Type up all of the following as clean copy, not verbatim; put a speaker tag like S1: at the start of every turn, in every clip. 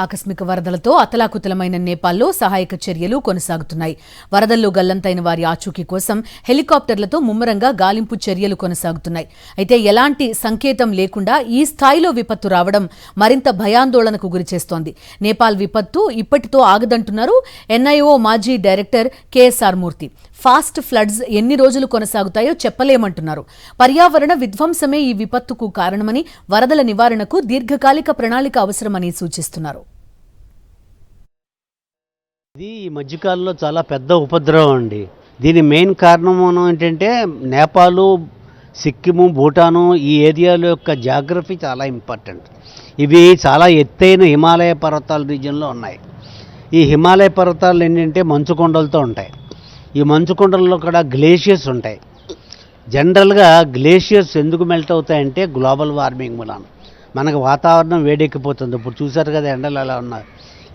S1: ఆకస్మిక వరదలతో అతలాకుతలమైన నేపాల్లో సహాయక చర్యలు కొనసాగుతున్నాయి. వరదల్లో గల్లంతైన వారి ఆచూకీ కోసం హెలికాప్టర్లతో ముమ్మరంగా గాలింపు చర్యలు కొనసాగుతున్నాయి. అయితే ఎలాంటి సంకేతం లేకుండా ఈ స్థాయిలో విపత్తు రావడం మరింత భయాందోళనకు గురిచేస్తోంది. నేపాల్ విపత్తు ఇప్పటితో ఆగదంటున్నారు ఎన్ఐఓ మాజీ డైరెక్టర్ కేఎస్ఆర్ మూర్తి. ఫాస్ట్ ఫ్లడ్స్ ఎన్ని రోజులు కొనసాగుతాయో చెప్పలేమంటున్నారు. పర్యావరణ విధ్వంసమే ఈ విపత్తుకు కారణమని, వరదల నివారణకు దీర్ఘకాలిక ప్రణాళిక అవసరమని సూచిస్తున్నారు.
S2: ఇది ఈ మధ్యకాలంలో చాలా పెద్ద ఉపద్రవం అండి. దీని మెయిన్ కారణం ఏంటంటే నేపాలు, సిక్కిము, భూటాను ఈ ఏరియాల యొక్క జాగ్రఫీ చాలా ఇంపార్టెంట్. ఇవి చాలా ఎత్తైన హిమాలయ పర్వతాల రీజియన్లో ఉన్నాయి. ఈ హిమాలయ పర్వతాలు ఏంటంటే మంచుకొండలతో ఉంటాయి. ఈ మంచుకొండల్లో కూడా గ్లేషియర్స్ ఉంటాయి. జనరల్గా గ్లేషియర్స్ ఎందుకు మెల్ట్ అవుతాయంటే గ్లోబల్ వార్మింగ్ మూలాన మనకు వాతావరణం వేడెక్కిపోతుంది. ఇప్పుడు చూసారు కదా ఎండలు ఎలా ఉన్నాయి.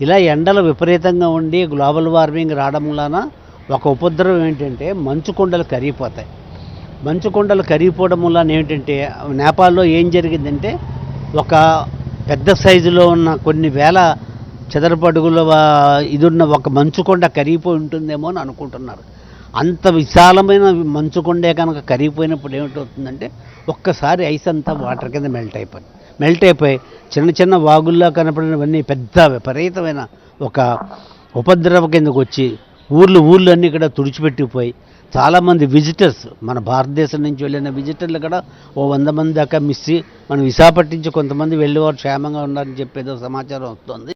S2: ఇలా ఎండలు విపరీతంగా ఉండి గ్లోబల్ వార్మింగ్ రావడం వలన ఒక ఉపద్రవం ఏంటంటే మంచుకొండలు కరిగిపోతాయి. మంచుకొండలు కరిగిపోవడం వలన ఏంటంటే నేపాల్లో ఏం జరిగిందంటే ఒక పెద్ద సైజులో ఉన్న కొన్ని వేల చదరపు అడుగుల ఇదున్న ఒక మంచుకొండ కరిగిపోయి ఉంటుందేమో అని అనుకుంటున్నారు. అంత విశాలమైన మంచుకొండే కనుక కరిగిపోయినప్పుడు ఏమిటవుతుందంటే ఒక్కసారి ఐస్ అంతా వాటర్ కింద మెల్ట్ అయిపోయి చిన్న చిన్న వాగుల్లో కనపడినవన్నీ పెద్ద విపరీతమైన ఒక ఉపద్రవ కిందకు వచ్చి ఊర్లు అన్నీ కూడా తుడిచిపెట్టిపోయి చాలామంది విజిటర్స్, మన భారతదేశం నుంచి వెళ్ళిన విజిటర్లు కూడా 100 మంది దాకా మిస్. మన విశాఖపట్నం నుంచి కొంతమంది వెళ్ళేవారు క్షేమంగా ఉన్నారని చెప్పేదో సమాచారం వస్తుంది.